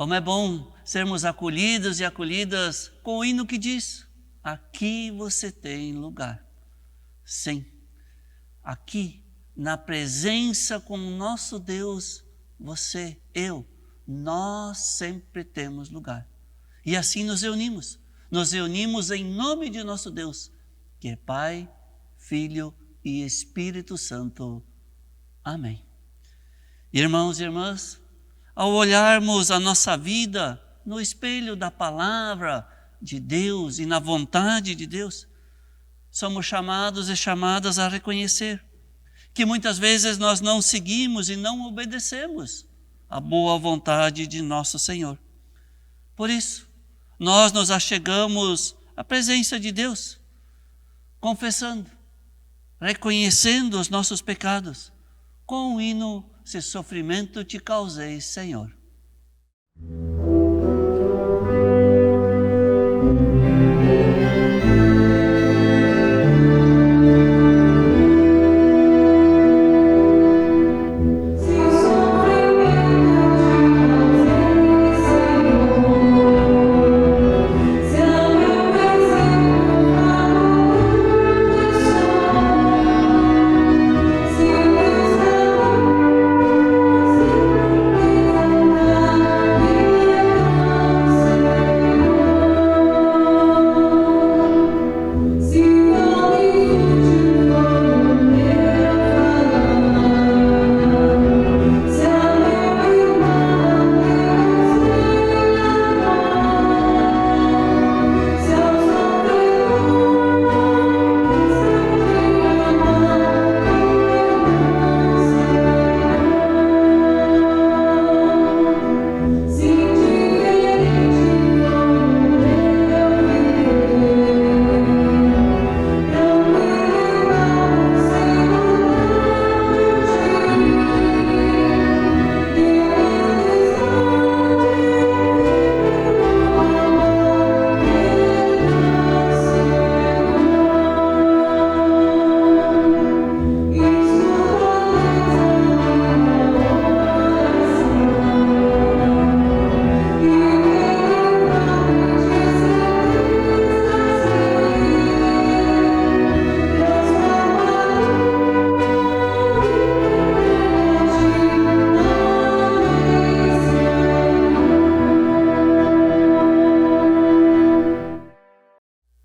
Como é bom sermos acolhidos e acolhidas com o hino que diz: aqui você tem lugar. Sim, aqui, na presença com o nosso Deus, você, eu, nós sempre temos lugar. E assim nos reunimos. Nos reunimos em nome de nosso Deus, que é Pai, Filho e Espírito Santo. Amém. Irmãos e irmãs, ao olharmos a nossa vida no espelho da palavra de Deus e na vontade de Deus, somos chamados e chamadas a reconhecer que muitas vezes nós não seguimos e não obedecemos a boa vontade de nosso Senhor. Por isso, nós nos achegamos à presença de Deus, confessando, reconhecendo os nossos pecados, com o hino "Se sofrimento te causei, Senhor".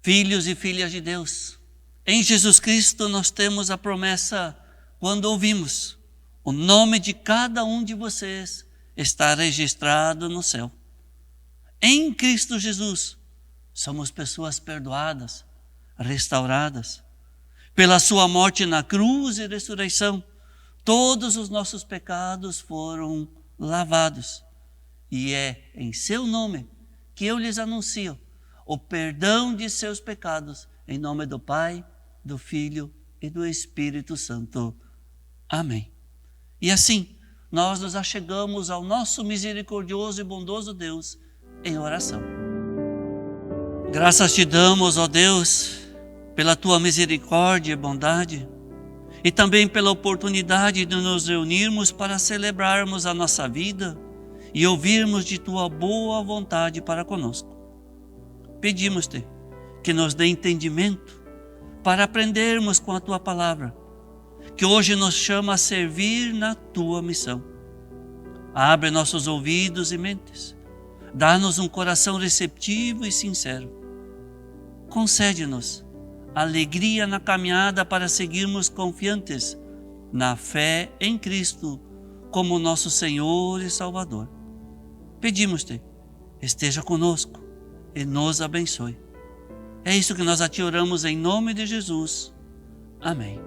Filhos e filhas de Deus, em Jesus Cristo nós temos a promessa, quando ouvimos: o nome de cada um de vocês está registrado no céu. Em Cristo Jesus, somos pessoas perdoadas, restauradas. Pela sua morte na cruz e ressurreição, todos os nossos pecados foram lavados. E é em seu nome que eu lhes anuncio o perdão de seus pecados, em nome do Pai, do Filho e do Espírito Santo. Amém. E assim, nós nos achegamos ao nosso misericordioso e bondoso Deus em oração. Graças te damos, ó Deus, pela tua misericórdia e bondade, e também pela oportunidade de nos reunirmos para celebrarmos a nossa vida e ouvirmos de tua boa vontade para conosco. Pedimos-te que nos dê entendimento para aprendermos com a tua palavra, que hoje nos chama a servir na tua missão. Abre nossos ouvidos e mentes, dá-nos um coração receptivo e sincero. Concede-nos alegria na caminhada para seguirmos confiantes na fé em Cristo como nosso Senhor e Salvador. Pedimos-te, esteja conosco e nos abençoe. É isso que nós a ti oramos em nome de Jesus. Amém.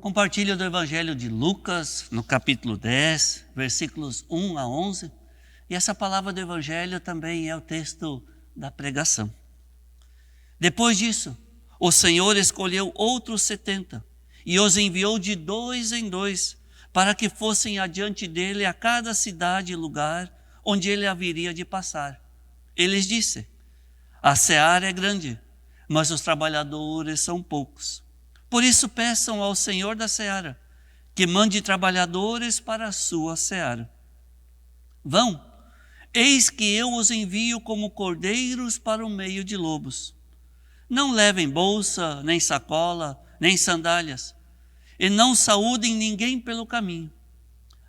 Compartilho do Evangelho de Lucas, no capítulo 10, versículos 1 a 11. E essa palavra do Evangelho também é o texto da pregação. Depois disso, o Senhor escolheu outros 70 e os enviou de 2 em 2 para que fossem adiante dele a cada cidade e lugar onde ele haveria de passar. Ele lhes disse: a seara é grande, mas os trabalhadores são poucos. Por isso peçam ao Senhor da seara que mande trabalhadores para a sua seara. Vão, eis que eu os envio como cordeiros para o meio de lobos. Não levem bolsa, nem sacola, nem sandálias, e não saúdem ninguém pelo caminho.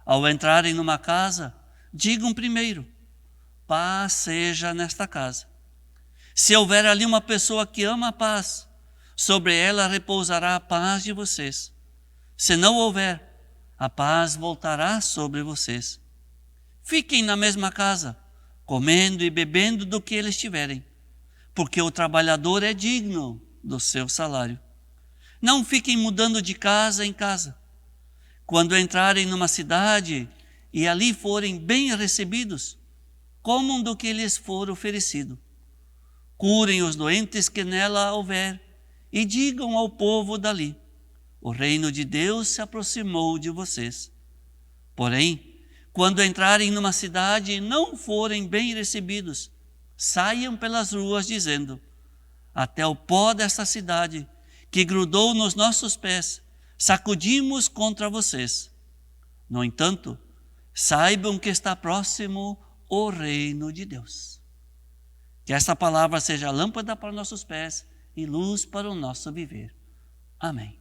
Ao entrarem numa casa, digam primeiro: paz seja nesta casa. Se houver ali uma pessoa que ama a paz, sobre ela repousará a paz de vocês. Se não houver, a paz voltará sobre vocês. Fiquem na mesma casa, comendo e bebendo do que eles tiverem, porque o trabalhador é digno do seu salário. Não fiquem mudando de casa em casa. Quando entrarem numa cidade e ali forem bem recebidos, comam do que lhes for oferecido. Curem os doentes que nela houver e digam ao povo dali: o reino de Deus se aproximou de vocês. Porém, quando entrarem numa cidade e não forem bem recebidos, saiam pelas ruas dizendo: até o pó desta cidade, que grudou nos nossos pés, sacudimos contra vocês. No entanto, saibam que está próximo o reino de Deus. Que esta palavra seja lâmpada para nossos pés e luz para o nosso viver. Amém.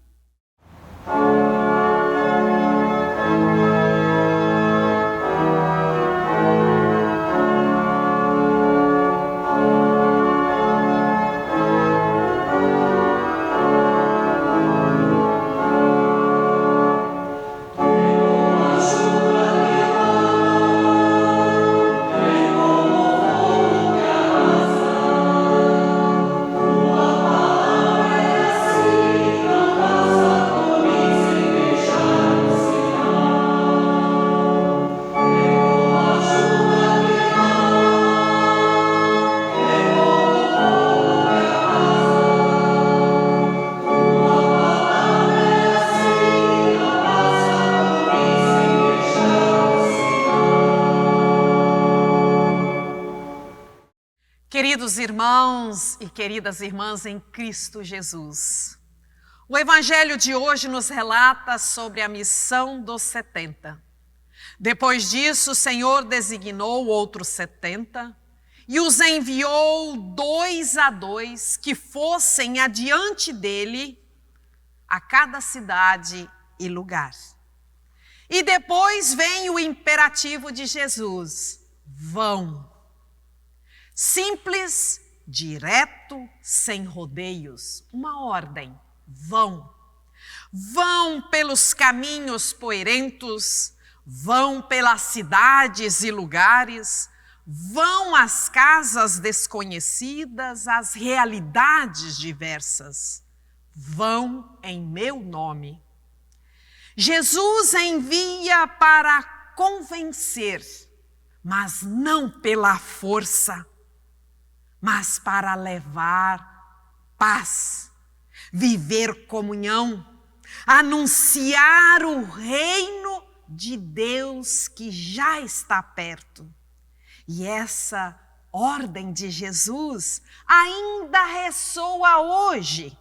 Queridos irmãos e queridas irmãs em Cristo Jesus, o Evangelho de hoje nos relata sobre a missão dos 70. Depois disso, o Senhor designou outros 70 e os enviou 2 a 2 que fossem adiante dele a cada cidade e lugar. E depois vem o imperativo de Jesus: vão. Simples, direto, sem rodeios, uma ordem: vão. Vão pelos caminhos poeirentos, vão pelas cidades e lugares, vão às casas desconhecidas, às realidades diversas. Vão em meu nome. Jesus envia para convencer, mas não pela força, mas para levar paz, viver comunhão, anunciar o reino de Deus que já está perto. E essa ordem de Jesus ainda ressoa hoje.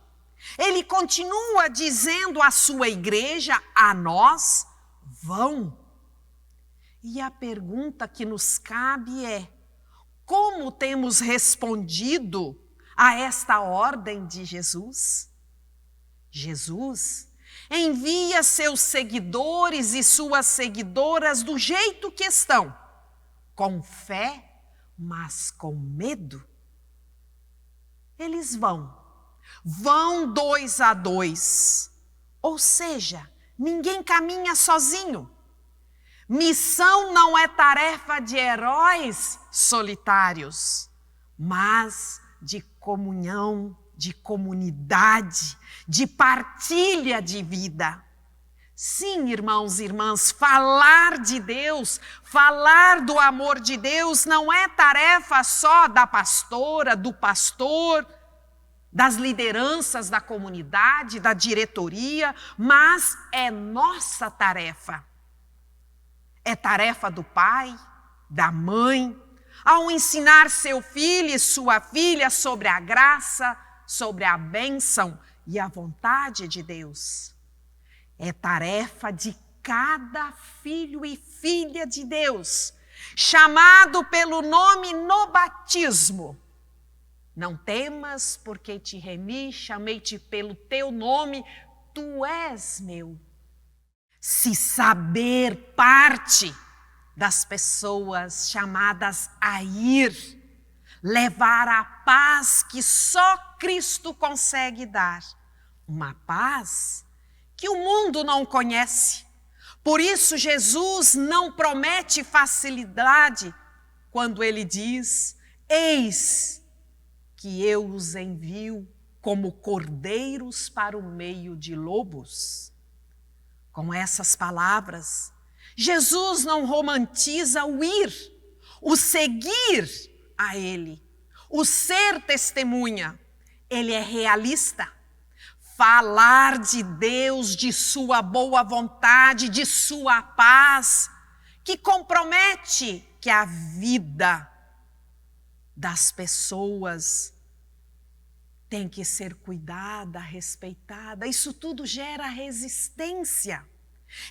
Ele continua dizendo à sua igreja, a nós: vão. E a pergunta que nos cabe é: como temos respondido a esta ordem de Jesus? Jesus envia seus seguidores e suas seguidoras do jeito que estão, com fé, mas com medo. Eles vão 2 a 2, ou seja, ninguém caminha sozinho. Missão não é tarefa de heróis solitários, mas de comunhão, de comunidade, de partilha de vida. Sim, irmãos e irmãs, falar de Deus, falar do amor de Deus não é tarefa só da pastora, do pastor, das lideranças da comunidade, da diretoria, mas é nossa tarefa. É tarefa do pai, da mãe, ao ensinar seu filho e sua filha sobre a graça, sobre a bênção e a vontade de Deus. É tarefa de cada filho e filha de Deus chamado pelo nome no batismo. Não temas, porque te remi, chamei-te pelo teu nome, tu és meu. Se saber parte das pessoas chamadas a ir, levar a paz que só Cristo consegue dar, uma paz que o mundo não conhece. Por isso Jesus não promete facilidade quando ele diz: eis que eu os envio como cordeiros para o meio de lobos. Com essas palavras, Jesus não romantiza o ir, o seguir a ele, o ser testemunha. Ele é realista. Falar de Deus, de sua boa vontade, de sua paz, que compromete que a vida das pessoas tem que ser cuidada, respeitada. Isso tudo gera resistência.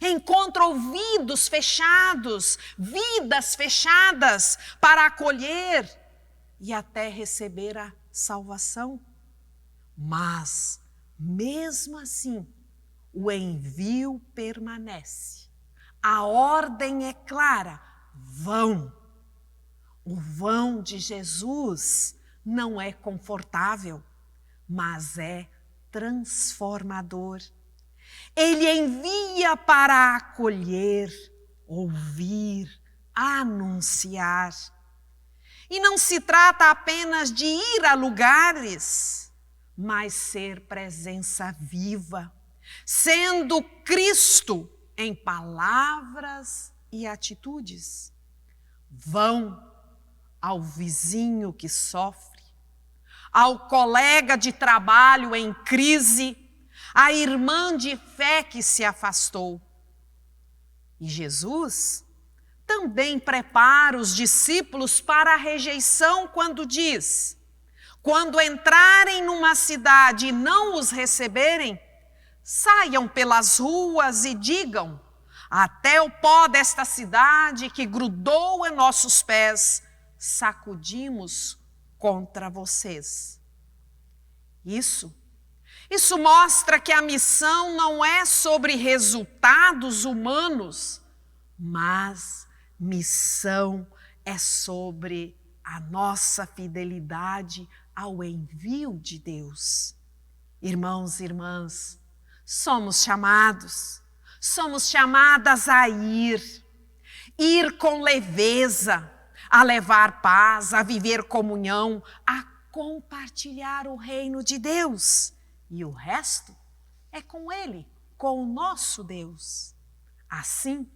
Encontra ouvidos fechados, vidas fechadas para acolher e até receber a salvação. Mas, mesmo assim, o envio permanece. A ordem é clara: vão. O vão de Jesus não é confortável, mas é transformador. Ele envia para acolher, ouvir, anunciar. E não se trata apenas de ir a lugares, mas ser presença viva, sendo Cristo em palavras e atitudes. Vão ao vizinho que sofre, ao colega de trabalho em crise, à irmã de fé que se afastou. E Jesus também prepara os discípulos para a rejeição quando diz: quando entrarem numa cidade e não os receberem, saiam pelas ruas e digam: até o pó desta cidade que grudou em nossos pés, sacudimos contra vocês. Isso mostra que a missão não é sobre resultados humanos, mas missão é sobre a nossa fidelidade ao envio de Deus. Irmãos e irmãs, somos chamadas a ir com leveza, a levar paz, a viver comunhão, a compartilhar o reino de Deus. E o resto é com Ele, com o nosso Deus. Assim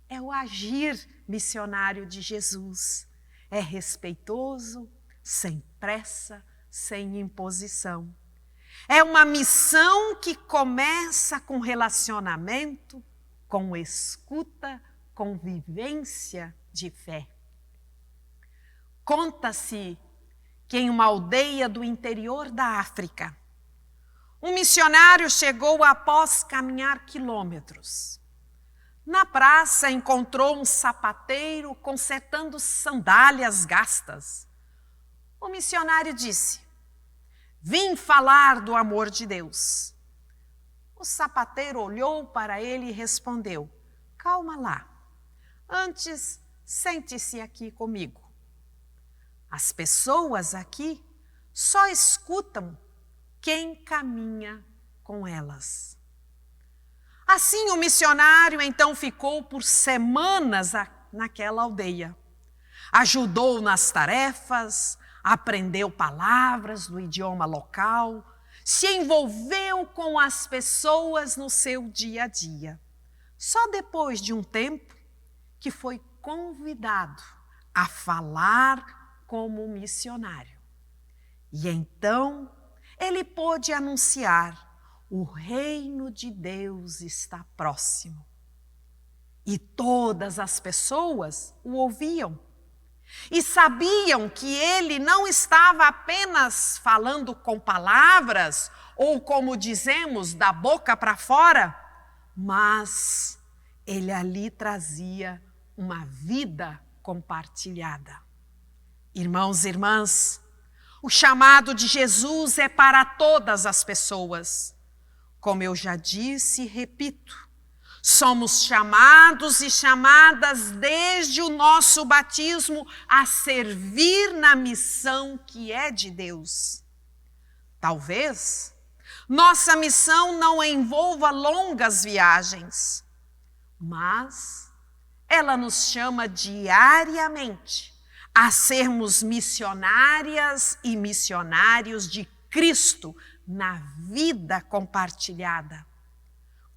é o agir missionário de Jesus. É respeitoso, sem pressa, sem imposição. É uma missão que começa com relacionamento, com escuta, com vivência de fé. Conta-se que em uma aldeia do interior da África, um missionário chegou após caminhar quilômetros. Na praça encontrou um sapateiro consertando sandálias gastas. O missionário disse: vim falar do amor de Deus. O sapateiro olhou para ele e respondeu: calma lá, antes sente-se aqui comigo. As pessoas aqui só escutam quem caminha com elas. Assim o missionário então ficou por semanas naquela aldeia. Ajudou nas tarefas, aprendeu palavras do idioma local, se envolveu com as pessoas no seu dia a dia. Só depois de um tempo que foi convidado a falar como missionário. E então ele pôde anunciar: o reino de Deus está próximo. E todas as pessoas o ouviam. E sabiam que ele não estava apenas falando com palavras, ou como dizemos, da boca para fora, mas ele ali trazia uma vida compartilhada. Irmãos e irmãs, o chamado de Jesus é para todas as pessoas. Como eu já disse e repito, somos chamados e chamadas desde o nosso batismo a servir na missão que é de Deus. Talvez nossa missão não envolva longas viagens, mas ela nos chama diariamente a sermos missionárias e missionários de Cristo na vida compartilhada.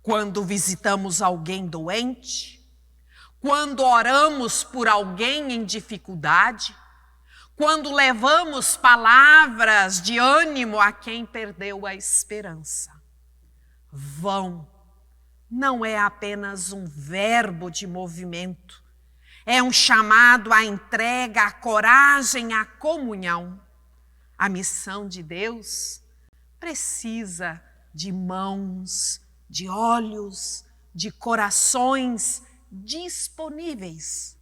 Quando visitamos alguém doente, quando oramos por alguém em dificuldade, quando levamos palavras de ânimo a quem perdeu a esperança. Vão não é apenas um verbo de movimento, é um chamado à entrega, à coragem, à comunhão. A missão de Deus precisa de mãos, de olhos, de corações disponíveis.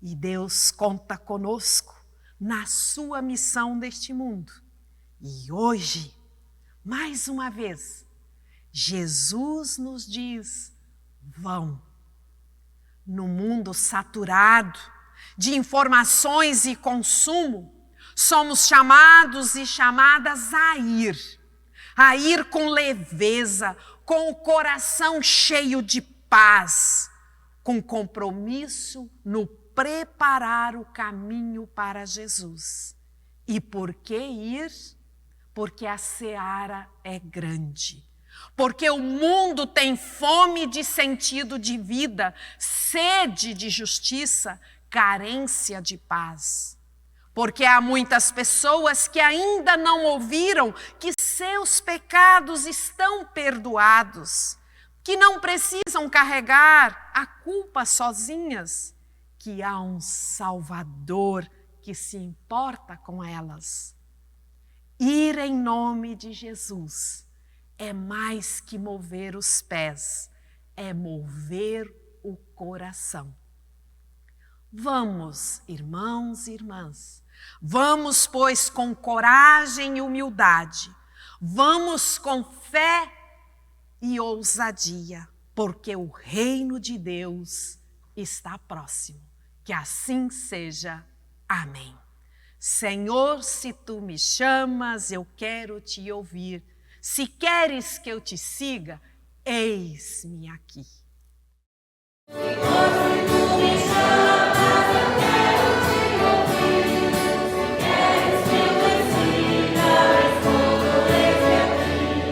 E Deus conta conosco na sua missão deste mundo. E hoje, mais uma vez, Jesus nos diz: vão. No mundo saturado de informações e consumo, somos chamados e chamadas a ir com leveza, com o coração cheio de paz, com compromisso no preparar o caminho para Jesus. E por que ir? Porque a seara é grande. Porque o mundo tem fome de sentido de vida, sede de justiça, carência de paz. Porque há muitas pessoas que ainda não ouviram que seus pecados estão perdoados, que não precisam carregar a culpa sozinhas, que há um Salvador que se importa com elas. Ir em nome de Jesus é mais que mover os pés, é mover o coração. Vamos, irmãos e irmãs, vamos, pois, com coragem e humildade, vamos com fé e ousadia, porque o reino de Deus está próximo. Que assim seja. Amém. Senhor, se tu me chamas, eu quero te ouvir. Se queres que eu te siga, eis-me aqui. Senhor, se tu me chamas, eu quero te ouvir. Se queres que eu te siga, respondo, eis-me aqui.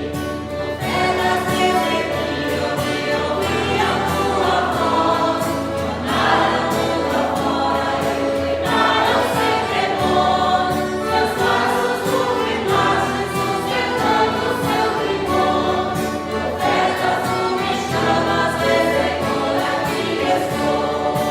Profetas Ezequiel, me ouvi a tua voz. Tornaram tua fora e ruinaram sem temor. Seus passos tu firmaste, sustentando seu primor. Profetas, tu me chamas, Senhor, aqui estou.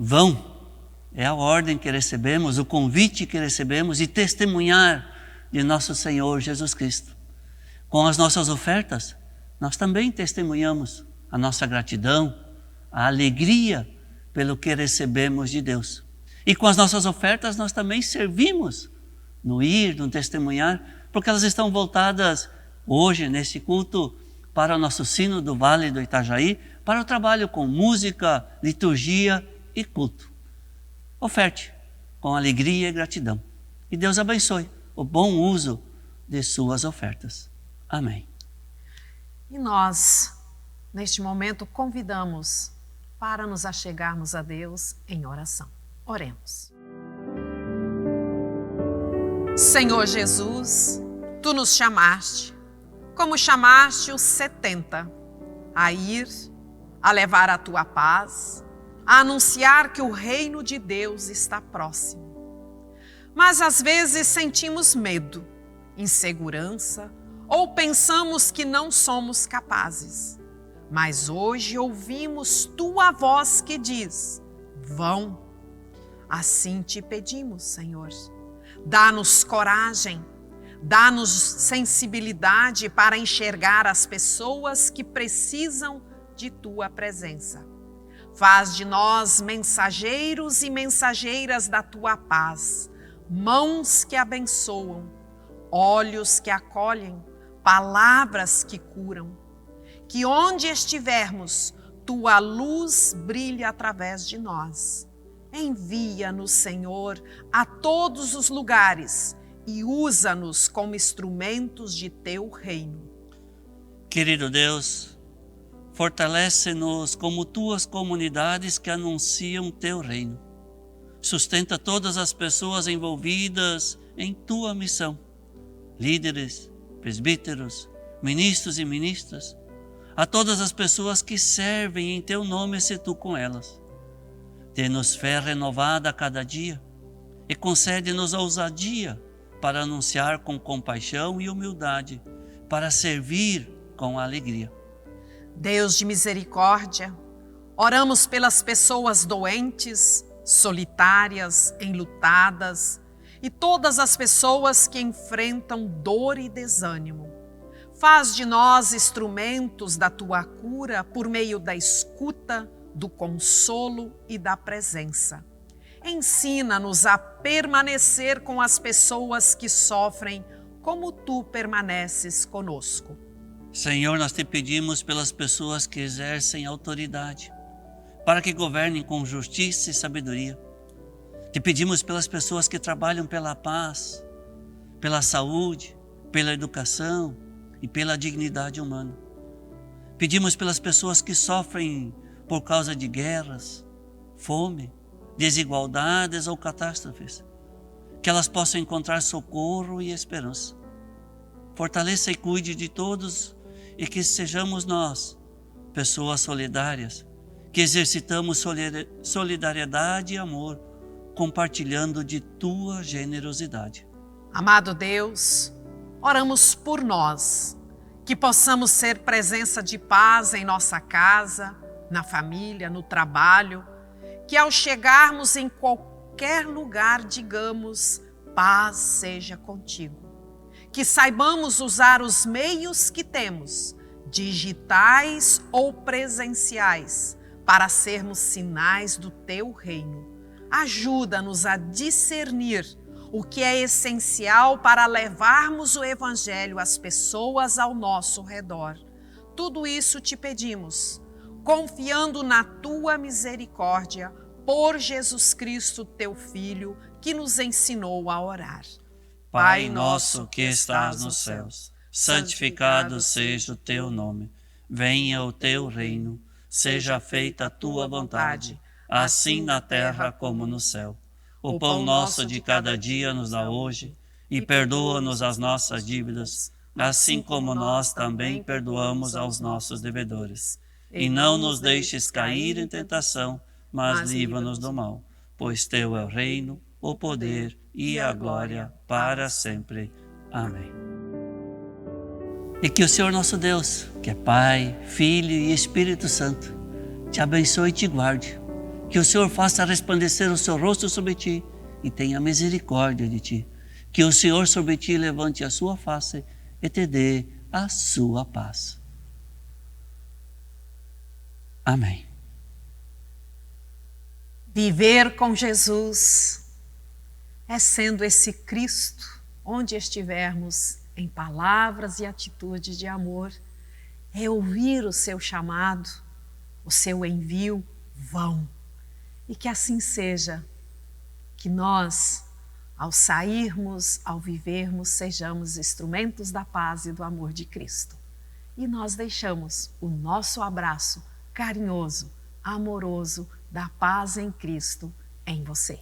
Vão, é a ordem que recebemos, o convite que recebemos de testemunhar de nosso Senhor Jesus Cristo. Com as nossas ofertas, nós também testemunhamos a nossa gratidão, a alegria pelo que recebemos de Deus. E com as nossas ofertas nós também servimos no ir, no testemunhar, porque elas estão voltadas hoje, nesse culto, para o nosso sino do Vale do Itajaí, para o trabalho com música, liturgia e culto. Oferte com alegria e gratidão. E Deus abençoe o bom uso de suas ofertas. Amém. E nós, neste momento, convidamos para nos achegarmos a Deus em oração. Oremos. Senhor Jesus, Tu nos chamaste, como chamaste os 70, a ir, a levar a Tua paz, a anunciar que o reino de Deus está próximo. Mas às vezes sentimos medo, insegurança, ou pensamos que não somos capazes. Mas hoje ouvimos Tua voz que diz: vão. Assim te pedimos, Senhor. Dá-nos coragem, dá-nos sensibilidade para enxergar as pessoas que precisam de Tua presença. Faz de nós mensageiros e mensageiras da Tua paz, mãos que abençoam, olhos que acolhem, palavras que curam. Que onde estivermos, Tua luz brilhe através de nós. Envia-nos, Senhor, a todos os lugares e usa-nos como instrumentos de Teu reino. Querido Deus, fortalece-nos como Tuas comunidades que anunciam Teu reino. Sustenta todas as pessoas envolvidas em Tua missão. Líderes, presbíteros, ministros e ministras, a todas as pessoas que servem em Teu nome, se Tu com elas. Dê-nos fé renovada a cada dia e concede-nos a ousadia para anunciar com compaixão e humildade, para servir com alegria. Deus de misericórdia, oramos pelas pessoas doentes, solitárias, enlutadas e todas as pessoas que enfrentam dor e desânimo. Faz de nós instrumentos da Tua cura por meio da escuta, do consolo e da presença. Ensina-nos a permanecer com as pessoas que sofrem, como Tu permaneces conosco. Senhor, nós Te pedimos pelas pessoas que exercem autoridade, para que governem com justiça e sabedoria. Te pedimos pelas pessoas que trabalham pela paz, pela saúde, pela educação e pela dignidade humana. Pedimos pelas pessoas que sofrem por causa de guerras, fome, desigualdades ou catástrofes, que elas possam encontrar socorro e esperança. Fortaleça e cuide de todos e que sejamos nós, pessoas solidárias, que exercitamos solidariedade e amor, compartilhando de Tua generosidade. Amado Deus, oramos por nós, que possamos ser presença de paz em nossa casa, na família, no trabalho, que ao chegarmos em qualquer lugar digamos: paz seja contigo. Que saibamos usar os meios que temos, digitais ou presenciais, para sermos sinais do Teu reino. Ajuda-nos a discernir o que é essencial para levarmos o Evangelho às pessoas ao nosso redor. Tudo isso te pedimos, confiando na Tua misericórdia, por Jesus Cristo, Teu Filho, que nos ensinou a orar. Pai nosso que estás nos céus, santificado seja o Teu nome. Venha o Teu reino, seja feita a Tua vontade, assim na terra como no céu. O pão nosso de cada dia nos dá hoje, e perdoa-nos as nossas dívidas, assim como nós também perdoamos aos nossos devedores. E não nos deixes cair em tentação, mas livra-nos do mal, pois Teu é o reino, o poder e a glória para sempre. Amém. E que o Senhor nosso Deus, que é Pai, Filho e Espírito Santo, te abençoe e te guarde, Que o Senhor faça resplandecer o seu rosto sobre ti e tenha misericórdia de ti. Que o Senhor sobre ti levante a sua face e te dê a sua paz. Amém. Viver com Jesus é sendo esse Cristo, onde estivermos, em palavras e atitudes de amor, é ouvir o seu chamado, o seu envio, vão. E que assim seja, que nós, ao sairmos, ao vivermos, sejamos instrumentos da paz e do amor de Cristo. E nós deixamos o nosso abraço carinhoso, amoroso, da paz em Cristo em você.